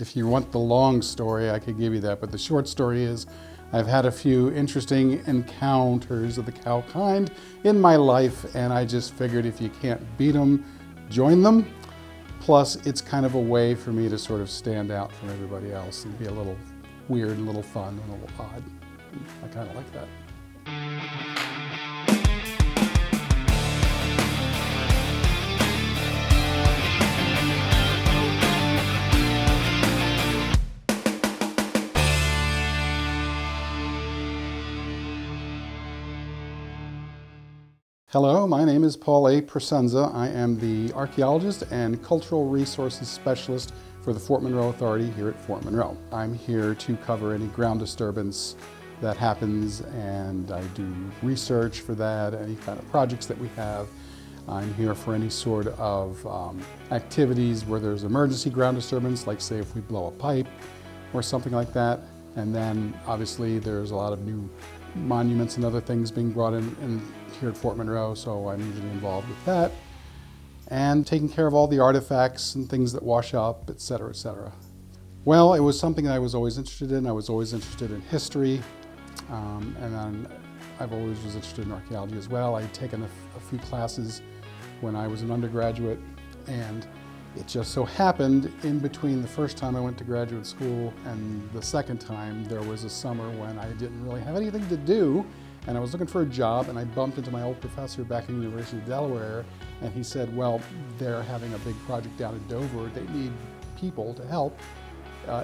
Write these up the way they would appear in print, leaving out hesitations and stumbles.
If you want the long story, I could give you that, but the short story is I've had a few interesting encounters of the cow kind in my life, and I just figured if you can't beat them, join them. Plus, it's kind of a way for me to sort of stand out from everybody else and be a little weird, a little fun, and a little odd. I kind of like that. Hello, my name is Paul A. Presenza. I am the Archeologist and Cultural Resources Specialist for the Fort Monroe Authority here at Fort Monroe. I'm here to cover any ground disturbance that happens, and I do research for that, any kind of projects that we have. I'm here for any sort of activities where there's emergency ground disturbance, like say if we blow a pipe or something like that. And then obviously there's a lot of new monuments and other things being brought in here at Fort Monroe, so I'm usually involved with that. And taking care of all the artifacts and things that wash up, et cetera, et cetera. Well, it was something that I was always interested in. I was always interested in history, and then I've always was interested in archaeology as well. I'd taken a few classes when I was an undergraduate, and it just so happened in between the first time I went to graduate school and the second time, there was a summer when I didn't really have anything to do, and I was looking for a job, and I bumped into my old professor back in the University of Delaware, and he said, well, they're having a big project down in Dover. They need people to help.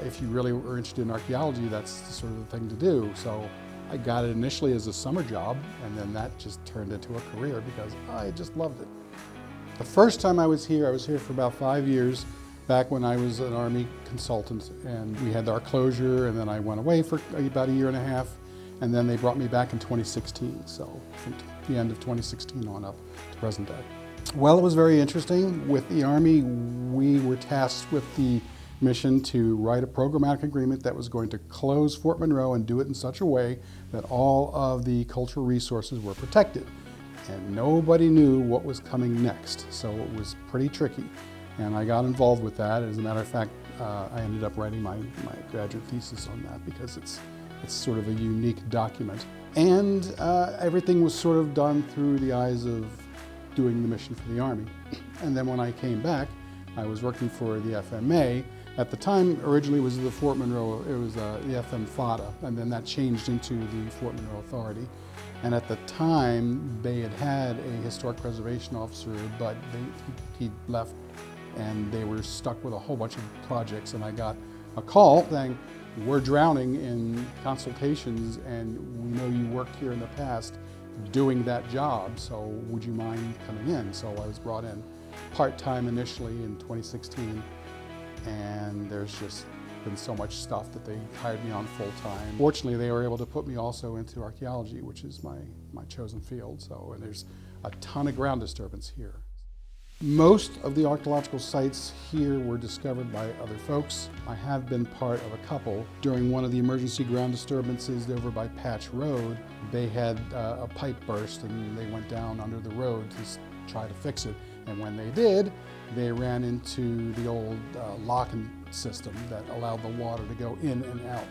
If you really were interested in archaeology, that's the sort of the thing to do. So I got it initially as a summer job, and then that just turned into a career because I just loved it. The first time I was here for about 5 years, back when I was an Army consultant, and we had our closure, and then I went away for about a year and a half, and then they brought me back in 2016, so from the end of 2016 on up to present day. Well, it was very interesting. With the Army, we were tasked with the mission to write a programmatic agreement that was going to close Fort Monroe and do it in such a way that all of the cultural resources were protected. And nobody knew what was coming next, so it was pretty tricky. And I got involved with that. As a matter of fact, I ended up writing my graduate thesis on that because it's sort of a unique document. And everything was sort of done through the eyes of doing the mission for the Army. And then when I came back, I was working for the FMA. At the time, originally it was the Fort Monroe, it was the FM FATA, and then that changed into the Fort Monroe Authority. And at the time, they had a historic preservation officer, but he left, and they were stuck with a whole bunch of projects. And I got a call saying, we're drowning in consultations, and we know you worked here in the past doing that job, so would you mind coming in? So I was brought in part-time initially in 2016, and there's just been so much stuff that they hired me on full-time. Fortunately, they were able to put me also into archaeology, which is my chosen field. So, and there's a ton of ground disturbance here. Most of the archaeological sites here were discovered by other folks. I have been part of a couple. During one of the emergency ground disturbances over by Patch Road, they had a pipe burst and they went down under the road to try to fix it. And when they did, they ran into the old locking system that allowed the water to go in and out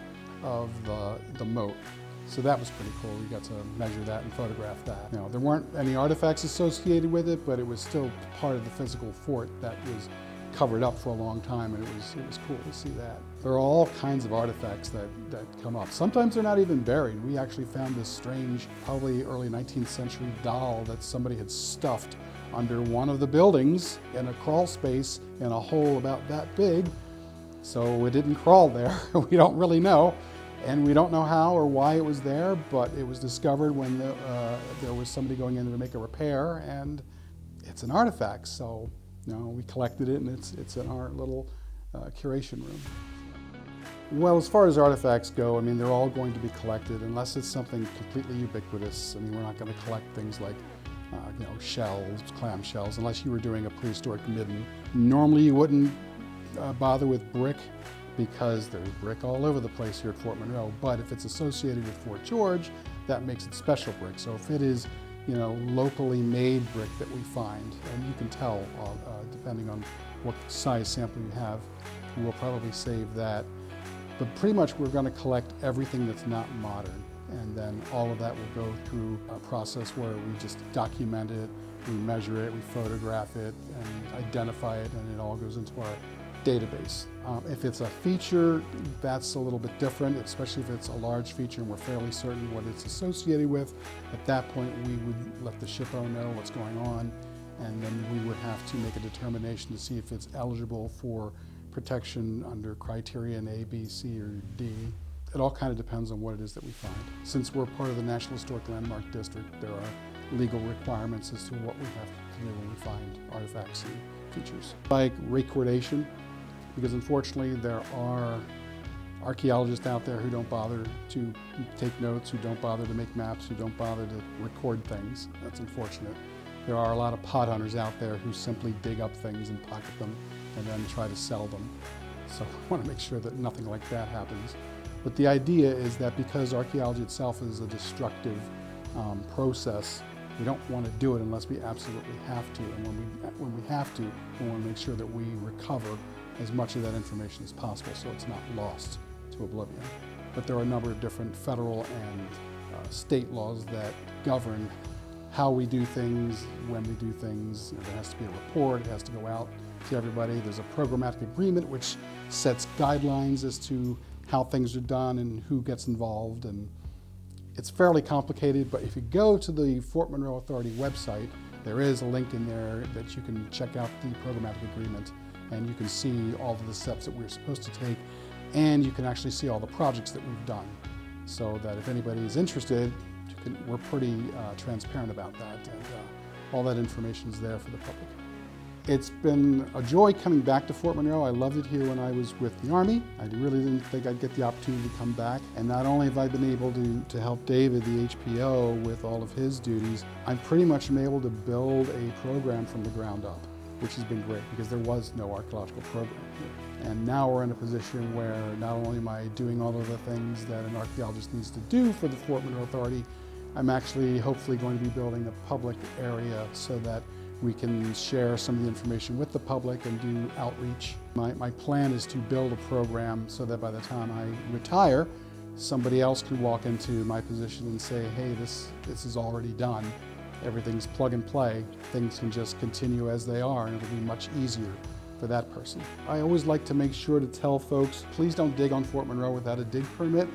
of the moat. So that was pretty cool. We got to measure that and photograph that. Now, there weren't any artifacts associated with it, but it was still part of the physical fort that was covered up for a long time, and it was cool to see that. There are all kinds of artifacts that come up. Sometimes they're not even buried. We actually found this strange, probably early 19th century doll that somebody had stuffed under one of the buildings in a crawl space in a hole about that big. So it didn't crawl there. We don't really know. And we don't know how or why it was there, but it was discovered when there was somebody going in to make a repair, and it's an artifact. So, we collected it, and it's in our little curation room. Well, as far as artifacts go, I mean, they're all going to be collected unless it's something completely ubiquitous. I mean, we're not going to collect things like shells, clam shells, unless you were doing a prehistoric midden. Normally, you wouldn't bother with brick, because there's brick all over the place here at Fort Monroe. But if it's associated with Fort George, that makes it special brick. So if it is, locally made brick that we find, and you can tell depending on what size sample you have, we'll probably save that. But pretty much we're going to collect everything that's not modern. And then all of that will go through a process where we just document it, we measure it, we photograph it, and identify it, and it all goes into our database. If it's a feature, that's a little bit different, especially if it's a large feature and we're fairly certain what it's associated with. At that point, we would let the SHPO know what's going on, and then we would have to make a determination to see if it's eligible for protection under criterion A, B, C, or D. It all kind of depends on what it is that we find. Since we're part of the National Historic Landmark District, there are legal requirements as to what we have to do when we find artifacts and features. Like recordation, because unfortunately there are archaeologists out there who don't bother to take notes, who don't bother to make maps, who don't bother to record things. That's unfortunate. There are a lot of pot hunters out there who simply dig up things and pocket them and then try to sell them. So I want to make sure that nothing like that happens. But the idea is that because archaeology itself is a destructive process, we don't want to do it unless we absolutely have to. And when we have to, we want to make sure that we recover as much of that information as possible so it's not lost to oblivion. But there are a number of different federal and state laws that govern how we do things, when we do things. There has to be a report, it has to go out to everybody. There's a programmatic agreement which sets guidelines as to how things are done and who gets involved, and it's fairly complicated, but if you go to the Fort Monroe Authority website, there is a link in there that you can check out the programmatic agreement, and you can see all of the steps that we're supposed to take, and you can actually see all the projects that we've done, so that if anybody is interested, we're pretty transparent about that, and all that information is there for the public. It's been a joy coming back to Fort Monroe. I loved it here when I was with the Army. I really didn't think I'd get the opportunity to come back. And not only have I been able to help David, the HPO, with all of his duties, I pretty much been able to build a program from the ground up, which has been great because there was no archaeological program here. And now we're in a position where not only am I doing all of the things that an archaeologist needs to do for the Fort Monroe Authority, I'm actually hopefully going to be building a public area so that we can share some of the information with the public and do outreach. My plan is to build a program so that by the time I retire, somebody else can walk into my position and say, hey, this is already done. Everything's plug and play. Things can just continue as they are, and it'll be much easier for that person. I always like to make sure to tell folks, please don't dig on Fort Monroe without a dig permit.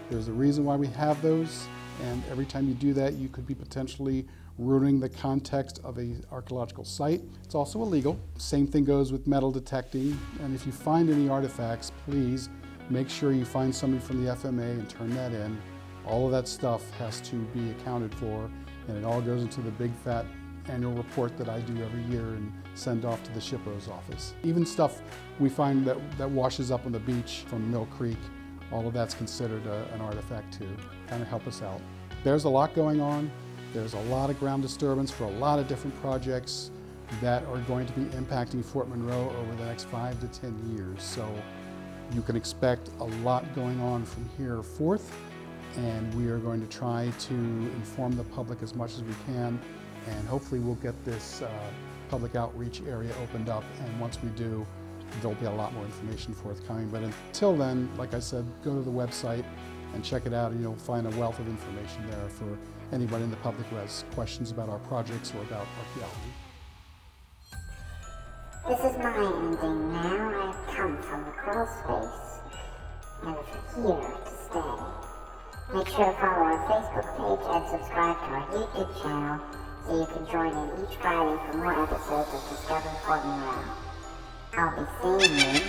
There's a reason why we have those, and every time you do that, you could be potentially ruining the context of an archaeological site. It's also illegal. Same thing goes with metal detecting, and if you find any artifacts, please make sure you find somebody from the FMA and turn that in. All of that stuff has to be accounted for, and it all goes into the big fat annual report that I do every year and send off to the SHPO's office. Even stuff we find that washes up on the beach from Mill Creek, all of that's considered an artifact too. Kind of help us out. There's a lot going on. There's a lot of ground disturbance for a lot of different projects that are going to be impacting Fort Monroe over the next 5 to 10 years. So you can expect a lot going on from here forth, and we are going to try to inform the public as much as we can, and hopefully we'll get this public outreach area opened up, and once we do, there'll be a lot more information forthcoming. But until then, like I said, go to the website and check it out, and you'll find a wealth of information there for anybody in the public who has questions about our projects or about archaeology. This is my ending now. I have come from the crawl space, and here to stay. Make sure to follow our Facebook page and subscribe to our YouTube channel so you can join in each Friday for more episodes of Discover Fort Monroe. I'll be seeing you